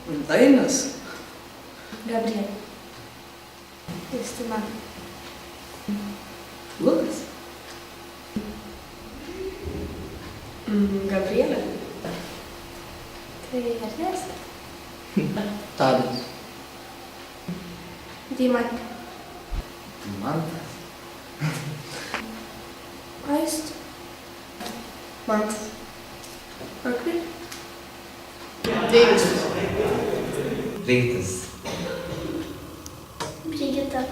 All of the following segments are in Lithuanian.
Dainis. Gabrielė. Justina. Lukas. Gabrielė. Tai Ernesta. Tadas. Deimantė. Mantas. Aistė. Mantas. Akvilė. Deivis. Rytis. Brigita.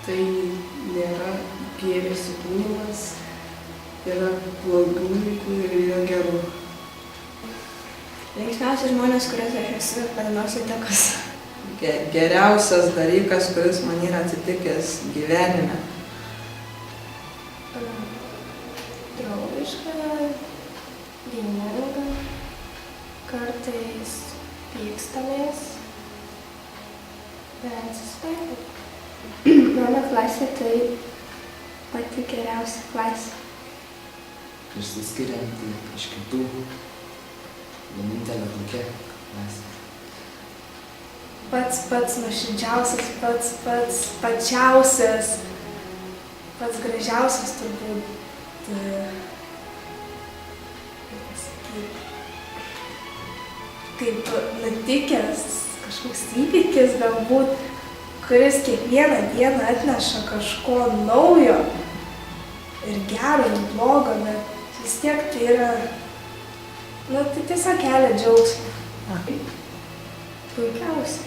tai nėra gėris įkūnijimas, yra blogų vaikų ir yra gerų. Linksmiausi žmonės, kuriuos aš esu, padanos įtakos. Geriausias dalykas, kuris man yra atsitikęs gyvenime. Draugiška, vieninga, kartais pykstamės, bet atsispėti. Mano klasė tai pati geriausia klasė. Išsiskirianti iš kitų, vienintelė tokia klasė. Pats nuoširdžiausias, pats pačiausias, pats gražiausias turbūt, kaip nutikęs kažkoks įvykis galbūt, kuris kiekvieną dieną atneša kažko naujo ir gero, ir blogo, bet vis tiek tai yra, tai tiesiog kelia džiaugsmą. Puikiausia.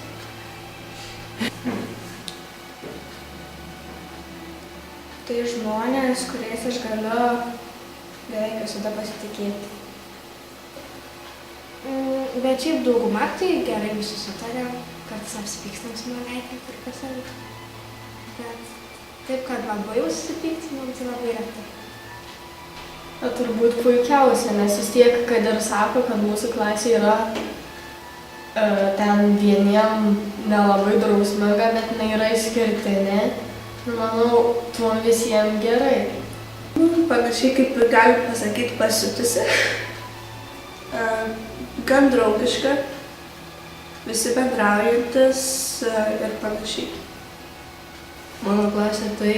Tai žmonės, kuriais aš galiu beveik visada pasitikėti. Bet šiaip dauguma tai gerai visi sutarė, kartais apsipykstam su mergaitėm tarpusavy. Bet taip, kad labai jau susipyktumėm, tai labai retai. Turbūt puikiausia, nes vis tiek, kad ir sako, kad mūsų klasė yra ten vieniem nelabai drausminga, bet jinai yra išskirtinė. Manau, tuo visiems gerai. Panašiai kaip ir galim pasakyti pasiutusi. Gan draugiška, visi bendraujantis ir panašiai. Mano klasė tai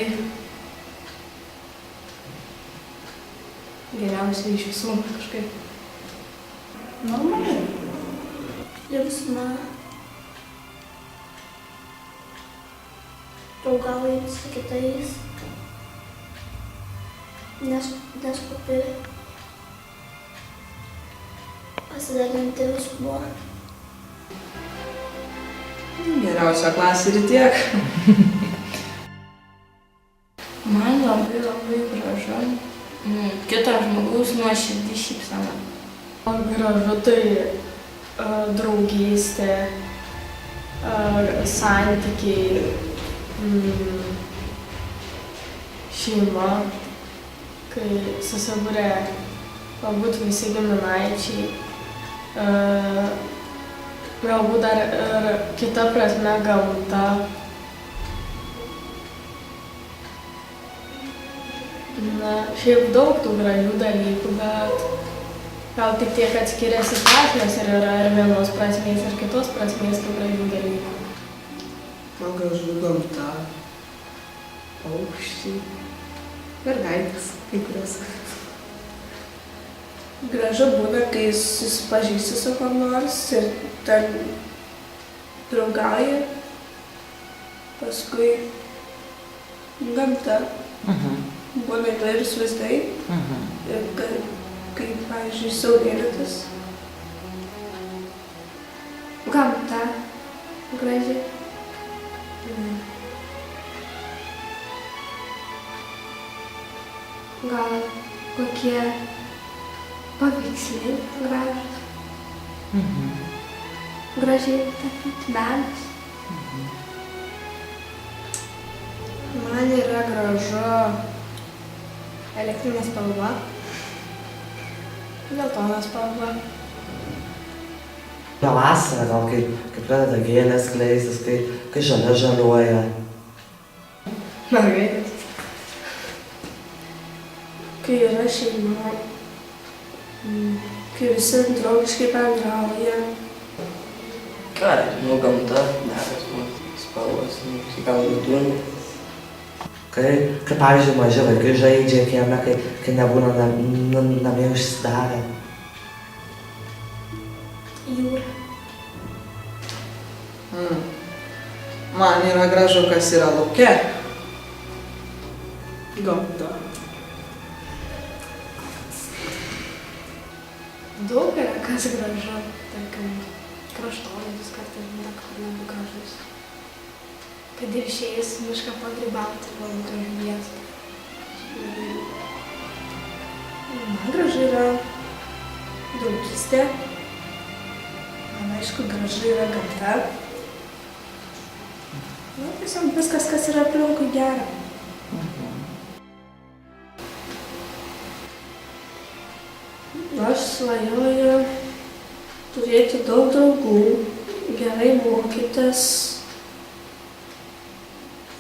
geriausia iš visų kažkaip. Normaliai. Linksma, draugaujant su kitais, neskupi, pasidalinti viskuo. Geriausia klasė ir tiek. Man labai gražu. Kito žmogaus nuoširdį šypsena. Man gražu tai draugystė, santykiai, šeima, kai susibūrė galbūt visi giminaičiai, galbūt dar ir kita prasme gamta. Na, šiaip daug tų gražių dalykų, bet gal tik tiek, kad skiriasi prasmės ir yra ir vienos prasmės ir kitos prasmės tų gražių dalykų. Man gražu gamta, paukščiai, mergaitės, kai kurios. Gražu būna, kai susipažįsti su kuo nors ir ten draugauji, paskui gamta. Būna įvairūs vaizdai, ir kaip, pavyzdžiui, saulėlydis. Gamta graži. Gal kokie paveikslai gražūs. Gražiai tapyti menas. Man yra gražu elektrinė spalva, geltona spalva. Vasarą gal kai pradeda gėlės skleistis, kai žalia žaliuoja. Mergaitės. Kai yra šeima, kai visi draugiškai bendrauja. Ką, nu gamta, nekas, spalvos, gal vidurį. Kai pavyzdžiui, maži vaikai žaidžia kieme, kai nebūna namie užsidarę. Jūra. Man yra gražu, kas yra lauke. Gamta. Daug yra kas gražu, tarkim, kraštovaizdis kartais būna labai gražus. Kad ir išėjus mišką pagrybauti, labai gražu vieta. Man gražu yra draugystė. Man aišku, gražu yra gamta. Nu, tiesiog viskas, kas yra aplinkui gera. Aš svajoju turėti daug draugų, gerai mokytis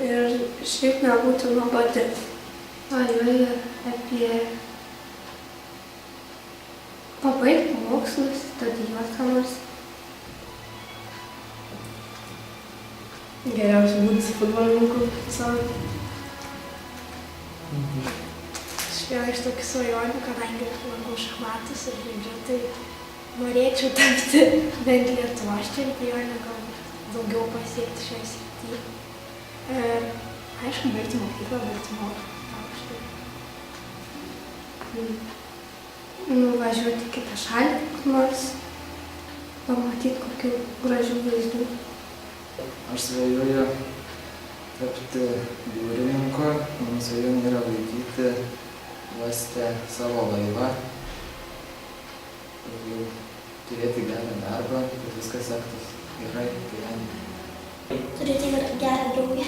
ir šiaip nebūti nuobodi. Svajoju apie pabaigti mokslus, studijuoti ką nors. Geriausia būti futbolininku pasaulyje. Viena iš tokių svajonių, kadangi lankau šachmatus ir žaidžiu, tai norėčiau tapti bent Lietuvos čempionė, galbūt daugiau pasiekti šioje srityje. Ir aišku, baigti mokyklą, baigti aukštąjį. Nuvažiuoti į kitą šalį, nors pamatyti kokių gražių vaizdų. Aš svajoju tapti jūrininku, mano svajonė yra laikyti uoste savo laivą ir turėti gerą darbą, kad viskas sektųsi gerai gyvenime. Turėti gerą draugę.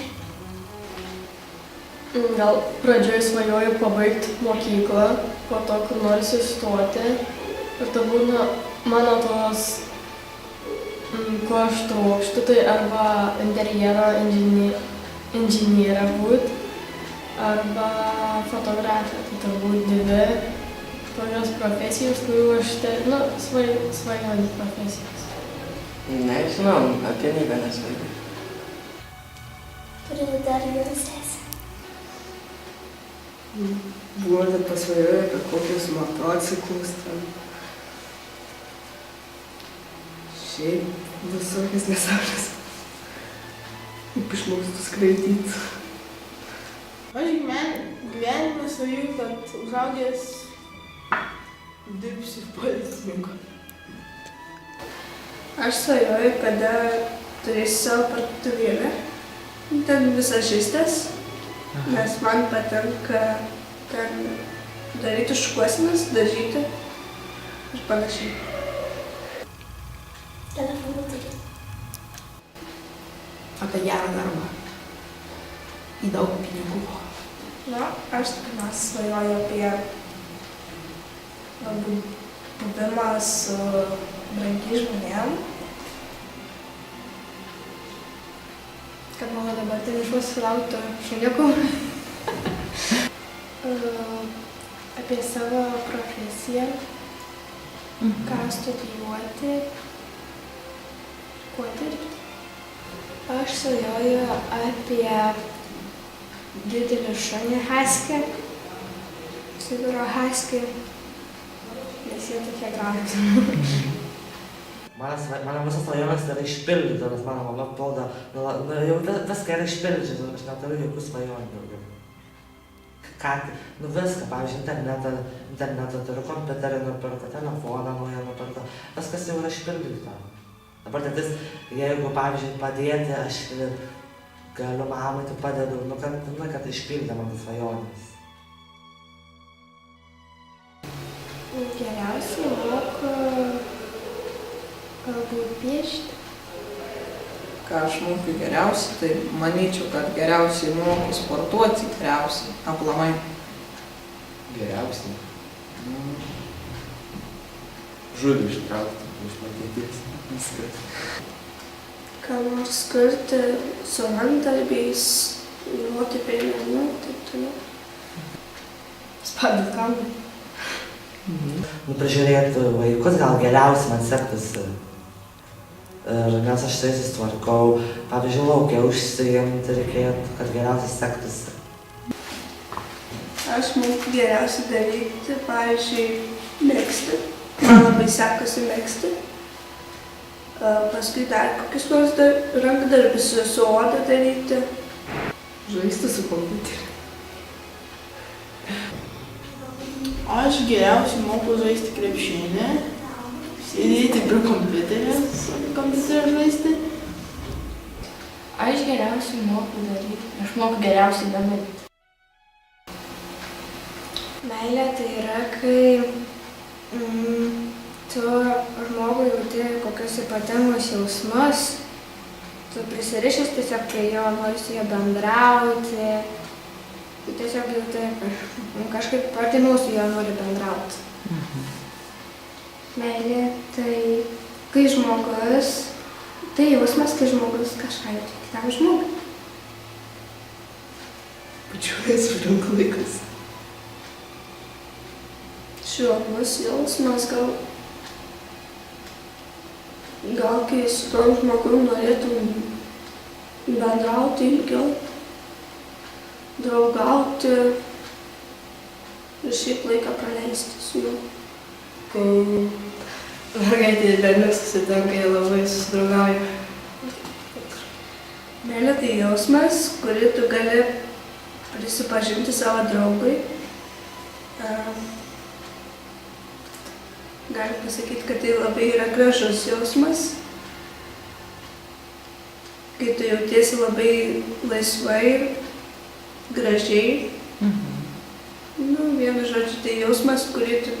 Gal pradžioj svajoju pabaigti mokyklą, po to kur nors įstoti. Ir tai būna mano tos, ko aš trokštu, tai arba interjero inžinierė būt, arba fotografė. Tai turbūt dvi tokios profesijos, kurių aš svajoju profesijos. Nežinau, apie nieką nesvajoju. Turiu dar vieną sesę. Buvo dar pasvajoju apie kokius motociklus ten. Šiaip visokias nesąžas. Kaip išmokstu skraidyti. Aš gyvenime svajoju, kad užaugęs dirbsiu policininku. Aš svajoju, kada turėsiu savo parduotuvėlę. Ten visažistės, nes man patinka ten daryti šukuosenas, dažyti ir panašiai. Telefoną turiu. Apie gerą darbą. Į daug pinigų. Na, aš pirmiausia svajoju apie buvimą su brangiais žmonėm. Kad mano dabartinis šuo sulauktų šuniukų. Apie savo profesiją, ką studijuoti, kuo dirbti. Aš svajoju apie didelį šunį haskį, Sibiro haskį, nes jie tokie gražūs. Mano visas svajonės yra išpildyta, nes mano mama pauda, jau viską yra išpildžiusi, aš neturiu jokių svajonių daugiau. Viską, pavyzdžiui, internetą turiu, kompiuterį nupirkti, telefoną naują nupirkti, viskas jau yra išpildyta. Dabar tai jeigu, pavyzdžiui, padėti, aš galiu mamai, tai padedu, kad išpildė man tas svajonės. Geriausiai moku galbūt piešti. Ką aš moku geriausiai, tai manyčiau, kad geriausiai moku sportuoti, geriausiai, aplamai. Geriausiai? Žuvį ištraukti iš patirties. Viskas. Ką nors kurti su rankdarbiais, groti pianinu, taip toliau. Spaudyti kamerą. Prižiūrėti vaikus gal geriausiai man sektųsi. Nes aš su jais susitvarkau, pavyzdžiui, lauke užsiimti reikėtų, kad geriausiai sektųsi. Aš moku geriausiai daryti, pavyzdžiui, megzti. Man labai sekasi megzti. Paskui dar kokius nors rankdarbius su oda daryti. Žaisti su kompiuteriu. Aš geriausiai moku žaisti krepšinį, sėdėti prie kompiuterio, su kompiuteriu žaisti. Aš geriausiai moku daryti, aš moku geriausiai gaminti. Meilė tai yra, kai tu žmogui jauti kokius ypatingus jausmus, tu prisirišęs tiesiog prie jo, nori su juo bendrauti. Tu tiesiog jauti, kažkaip artimiau su juo nori bendrauti. Meilė tai, kai žmogus, tai jausmas, kai žmogus kažką jauti kitam žmogui. Pačiuojas uždunk laikas. Švelnus jausmas, gal kai su tom žmogum norėtum bendrauti ilgiau, draugauti ir šiaip laiką praleisti su juo. Kai mergaitė ir berniukas susitinka, jie labai susidraugauja. Meilė tai jausmas, kurį tu gali prisipažinti savo draugui. Galiu pasakyti, kad tai labai yra gražus jausmas, kai tu jautiesi labai laisvai ir gražiai. Nu, vienu žodžiu, tai jausmas, kurį tu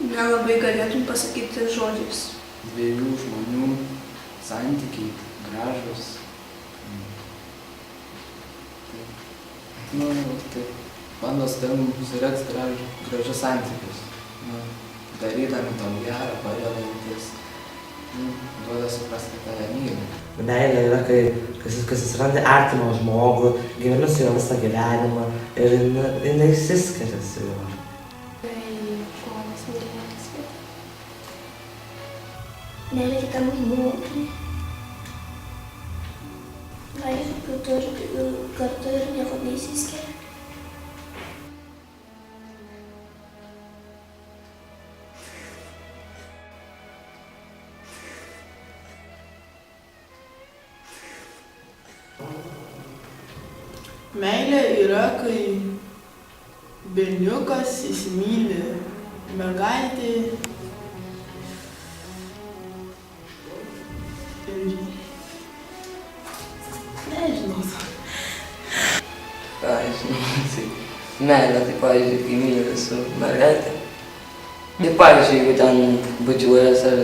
nelabai galėtum pasakyti žodžiais. Dviejų žmonių santykiai gražus. Nu, taip, bando su tavim suregt gražius santykius. Nu, darydami tau gerą, padedantis, duoda suprasti, kad tave myli. Meilė yra, kai susirandi artimą žmogų, gyveni su juo visą gyvenimą ir jinai išsiskiria su juo. Meilė kitam žmogui. Kartu ir nieko neįsiskiria. Meilė yra, kai berniukas įsimyli mergaitį ir nežinau. Ką žinau, tai meilė, tai pavyzdžiui, kai myli su mergaitė. Ir pavyzdžiui, jeigu ten bučiuojas ar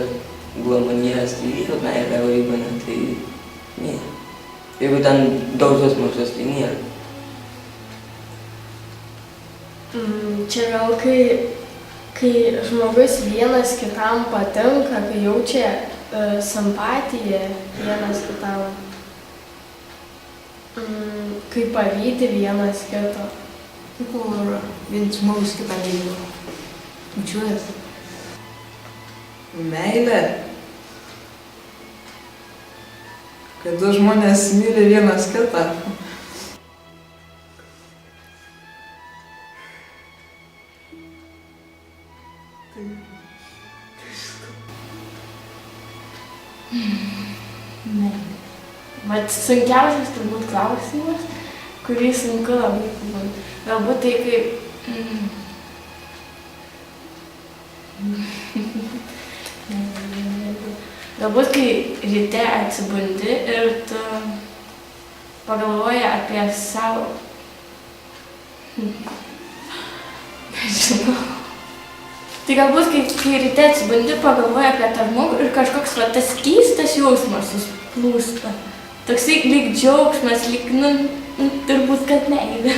glamonėjas, tai yra meilė, o jeigu ne, tai nėra. Jeigu ten daužos mažos, tai nėra. Čia gal kai žmogus vienas kitam patinka, kai jaučia simpatiją vienas kitam, kai pavydi vienas kito. Kur vienas žmogus kitą myli. Bučiuojas. Meilė. Kai du žmonės myli vienas kitą. Vat sunkiausias turbūt klausimas, kurį sunku labai pagalvoti. Galbūt tai kaip... Galbūt kai ryte atsibundi ir tu pagalvoji apie savo... Nežinau. Tai galbūt kai ryte atsibundi pagalvoji apie tą žmogų ir kažkoks va, tas keistas jausmas susplūsta. Toksai lyg džiaugsmas, lyg, turbūt, kad meilė.